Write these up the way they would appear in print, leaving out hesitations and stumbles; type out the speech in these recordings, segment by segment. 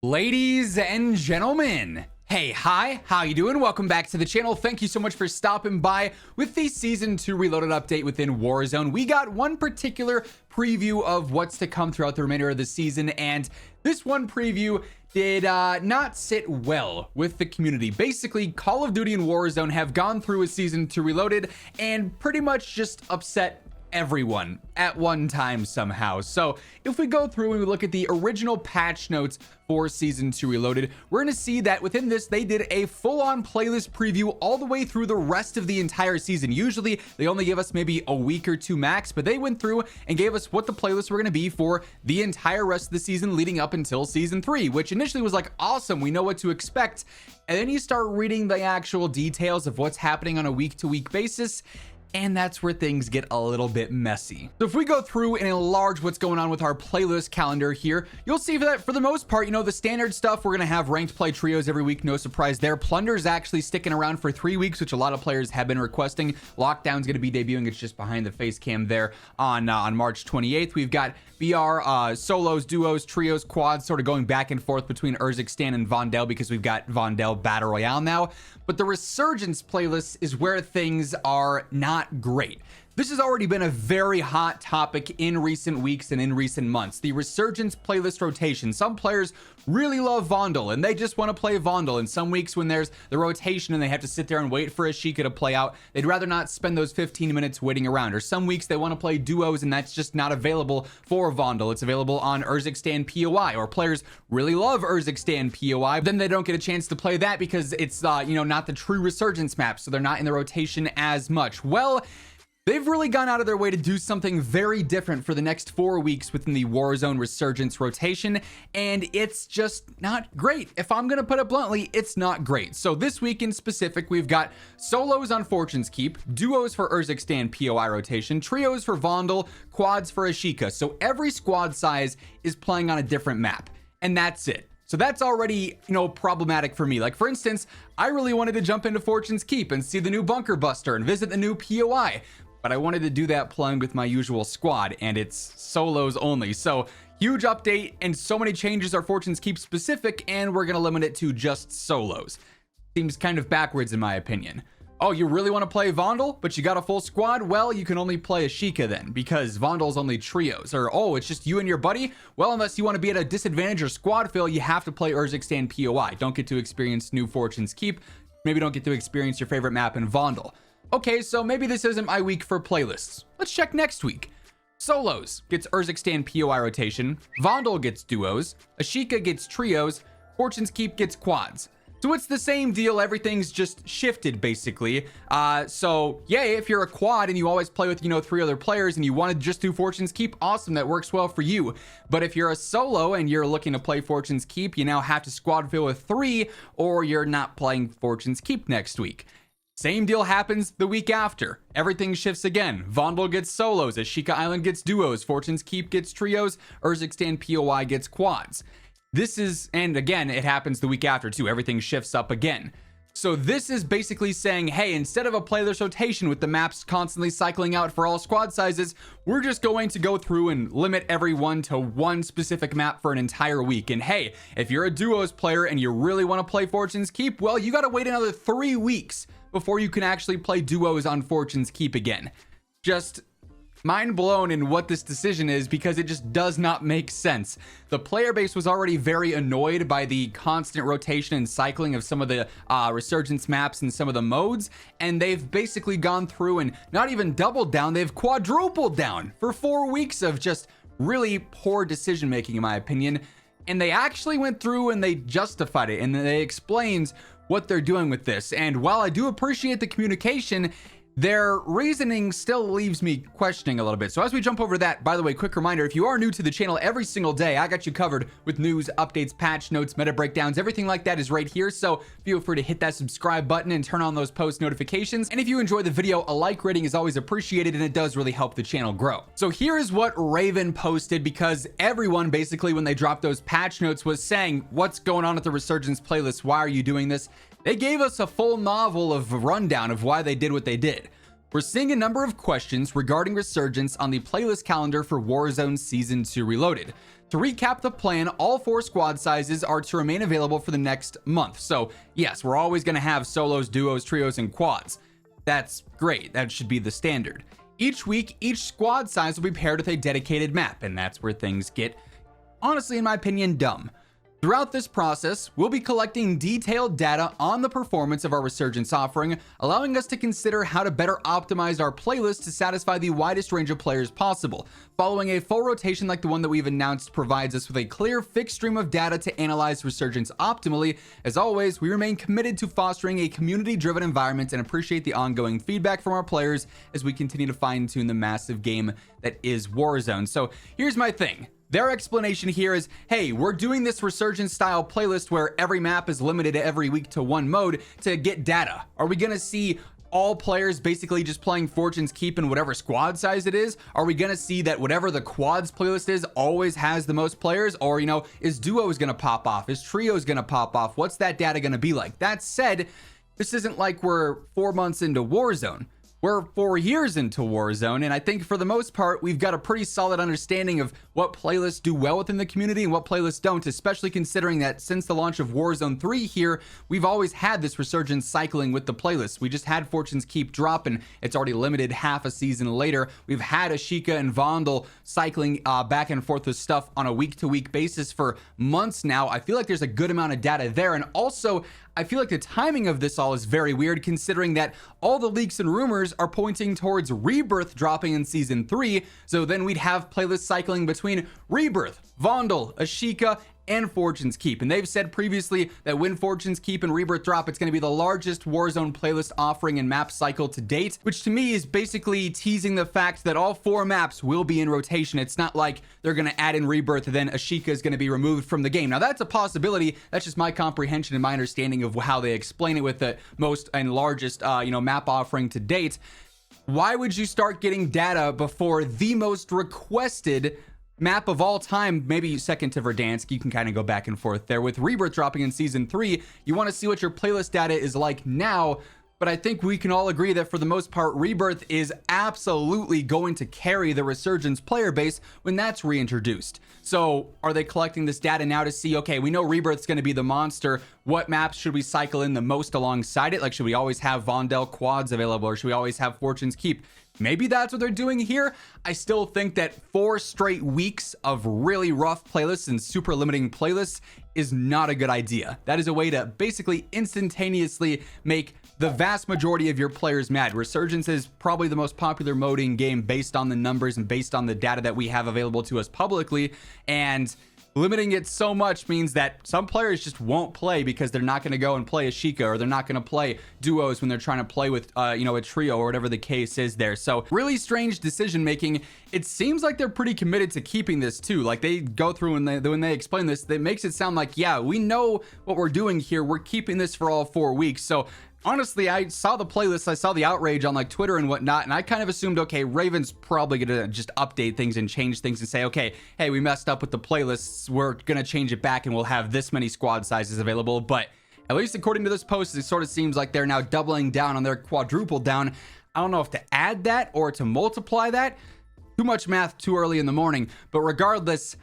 Ladies and gentlemen, hey, hi, how you doing? Welcome back to the channel. Thank you so much for stopping by with the Season 2 Reloaded update within Warzone. We got one particular preview of what's to come throughout the remainder of the season, and this one preview did not sit well with the community. Basically, Call of Duty and Warzone have gone through a Season 2 Reloaded and pretty much just upset everyone at one time somehow. So if we go through and we look at the original patch notes for Season 2 Reloaded, we're going to see that within this they did a full-on playlist preview all the way through the rest of the entire season. Usually they only give us maybe a week or two max, but they went through and gave us what the playlists were going to be for the entire rest of the season leading up until Season 3, which initially was like, awesome, we know what to expect. And then you start reading the actual details of what's happening on a week-to-week basis, and that's where things get a little bit messy. So if we go through and enlarge what's going on with our playlist calendar here, you'll see that for the most part, you know, the standard stuff, we're going to have ranked play trios every week. No surprise there. Plunder's actually sticking around for 3 weeks, which a lot of players have been requesting. Lockdown's going to be debuting. It's just behind the face cam there on March 28th. We've got BR solos, duos, trios, quads, sort of going back and forth between Urzikstan and Vondel because we've got Vondel Battle Royale now. But the Resurgence playlist is where things are not great. This has already been a very hot topic in recent weeks and in recent months. The Resurgence playlist rotation. Some players really love Vondel and they just want to play Vondel. And some weeks when there's the rotation and they have to sit there and wait for a Sheikah to play out, they'd rather not spend those 15 minutes waiting around. Or some weeks they want to play duos and that's just not available for Vondel. It's available on Urzikstan POI, or players really love Urzikstan POI, but then they don't get a chance to play that because it's not the true Resurgence map, so they're not in the rotation as much. Well, they've really gone out of their way to do something very different for the next 4 weeks within the Warzone Resurgence rotation, and it's just not great. If I'm gonna put it bluntly, it's not great. So this week in specific, we've got solos on Fortune's Keep, duos for Urzikstan POI rotation, trios for Vondel, quads for Ashika. So every squad size is playing on a different map, and that's it. So that's already, problematic for me. Like, for instance, I really wanted to jump into Fortune's Keep and see the new Bunker Buster and visit the new POI. But I wanted to do that playing with my usual squad, and it's solos only. So huge update, and so many changes are Fortune's Keep specific, and we're gonna limit it to just solos. Seems kind of backwards in my opinion. Oh, you really want to play Vondel, but you got a full squad? Well, you can only play a Sheikah then, because Vondel's only trios. Or, oh, it's just you and your buddy? Well, unless you want to be at a disadvantage or squad fill, you have to play Urzikstan POI. Don't get to experience new Fortune's Keep. Maybe don't get to experience your favorite map in Vondel. Okay, so maybe this isn't my week for playlists. Let's check next week. Solos gets Urzikstan POI rotation, Vondel gets duos, Ashika gets trios, Fortune's Keep gets quads. So it's the same deal, everything's just shifted basically. So yeah, if you're a quad and you always play with 3 other players and you want to just do Fortune's Keep, awesome, that works well for you. But if you're a solo and you're looking to play Fortune's Keep, you now have to squad fill with 3, or you're not playing Fortune's Keep next week. Same deal happens the week after. Everything shifts again. Vondel gets solos, Ashika Island gets duos, Fortune's Keep gets trios, Urzikstan POI gets quads. And again, it happens the week after too. Everything shifts up again. So this is basically saying, hey, instead of a playlist rotation with the maps constantly cycling out for all squad sizes, we're just going to go through and limit everyone to one specific map for an entire week. And hey, if you're a duos player and you really want to play Fortune's Keep, well, you got to wait another 3 weeks before you can actually play duos on Fortune's Keep again. Just mind blown in what this decision is, because it just does not make sense. The player base was already very annoyed by the constant rotation and cycling of some of the Resurgence maps and some of the modes, and they've basically gone through and not even doubled down, they've quadrupled down for 4 weeks of just really poor decision making in my opinion. And they actually went through and they justified it and they explained what they're doing with this. And while I do appreciate the communication, their reasoning still leaves me questioning a little bit. So as we jump over to that, by the way, quick reminder, if you are new to the channel, every single day I got you covered with news, updates, patch notes, meta breakdowns, everything like that is right here. So feel free to hit that subscribe button and turn on those post notifications. And if you enjoy the video, a like rating is always appreciated and it does really help the channel grow. So here is what Raven posted, because everyone basically when they dropped those patch notes was saying, what's going on with the Resurgence playlist? Why are you doing this? They gave us a full novel of rundown of why they did what they did. We're seeing a number of questions regarding Resurgence on the playlist calendar for Warzone Season 2 Reloaded. To recap the plan, all 4 squad sizes are to remain available for the next month. So yes, we're always going to have solos, duos, trios, and quads. That's great. That should be the standard. Each week, each squad size will be paired with a dedicated map, and that's where things get, honestly, in my opinion, dumb. Throughout this process, we'll be collecting detailed data on the performance of our Resurgence offering, allowing us to consider how to better optimize our playlist to satisfy the widest range of players possible. Following a full rotation like the one that we've announced provides us with a clear, fixed stream of data to analyze Resurgence optimally. As always, we remain committed to fostering a community-driven environment and appreciate the ongoing feedback from our players as we continue to fine-tune the massive game that is Warzone. So here's my thing. Their explanation here is, hey, we're doing this Resurgence style playlist where every map is limited every week to one mode to get data. Are we going to see all players basically just playing Fortune's Keep in whatever squad size it is? Are we going to see that whatever the quads playlist is always has the most players? Or, you know, is duos going to pop off? Is trios going to pop off? What's that data going to be like? That said, this isn't like we're 4 months into Warzone. We're 4 years into Warzone, and I think for the most part, we've got a pretty solid understanding of what playlists do well within the community and what playlists don't, especially considering that since the launch of Warzone 3 here, we've always had this Resurgence cycling with the playlists. We just had Fortune's Keep drop, and it's already limited half a season later. We've had Ashika and Vondel cycling back and forth with stuff on a week-to-week basis for months now. I feel like there's a good amount of data there, and also, I feel like the timing of this all is very weird considering that all the leaks and rumors are pointing towards Rebirth dropping in Season 3, so then we'd have playlists cycling between Rebirth, Vondel, Ashika, and Fortune's Keep. And they've said previously that when Fortune's Keep and Rebirth drop, it's going to be the largest Warzone playlist offering and map cycle to date, which to me is basically teasing the fact that all 4 maps will be in rotation. It's not like they're going to add in Rebirth and then Ashika is going to be removed from the game. Now that's a possibility. That's just my comprehension and my understanding of how they explain it with the most and largest, map offering to date. Why would you start getting data before the most requested map of all time, maybe second to Verdansk? You can kind of go back and forth there. With Rebirth dropping in Season 3, you want to see what your playlist data is like now, but I think we can all agree that for the most part, Rebirth is absolutely going to carry the Resurgence player base when that's reintroduced. So are they collecting this data now to see, okay, we know Rebirth's going to be the monster. What maps should we cycle in the most alongside it? Like, should we always have Vondel quads available, or should we always have Fortune's Keep? Maybe that's what they're doing here. I still think that 4 straight weeks of really rough playlists and super limiting playlists is not a good idea. That is a way to basically instantaneously make the vast majority of your players mad. Resurgence is probably the most popular mode in game based on the numbers and based on the data that we have available to us publicly, and limiting it so much means that some players just won't play because they're not going to go and play Ashika, or they're not going to play duos when they're trying to play with a trio or whatever the case is there. So really strange decision making. It seems like they're pretty committed to keeping this too. Like, they go through and when they explain this, it makes it sound like, yeah, we know what we're doing here. We're keeping this for all 4 weeks. So honestly, I saw the playlist, I saw the outrage on like Twitter and whatnot, and I kind of assumed, okay, Raven's probably gonna just update things and change things and say, okay, hey, we messed up with the playlists, we're gonna change it back and we'll have this many squad sizes available. But at least according to this post, it sort of seems like they're now doubling down on their quadruple down. I don't know if to add that or to multiply that. Too much math too early in the morning. But regardless,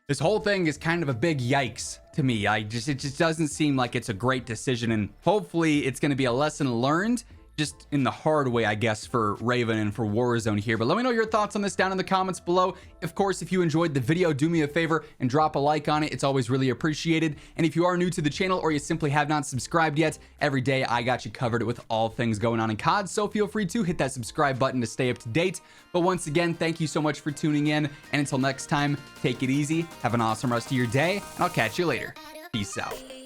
this whole thing is kind of a big yikes to me. It just doesn't seem like it's a great decision, and hopefully it's going to be a lesson learned just in the hard way, I guess, for Raven and for Warzone here. But let me know your thoughts on this down in the comments below. Of course, if you enjoyed the video, do me a favor and drop a like on it. It's always really appreciated. And if you are new to the channel or you simply have not subscribed yet, every day I got you covered with all things going on in COD, so feel free to hit that subscribe button to stay up to date. But once again, thank you so much for tuning in, and until next time, take it easy, have an awesome rest of your day, and I'll catch you later. Peace out.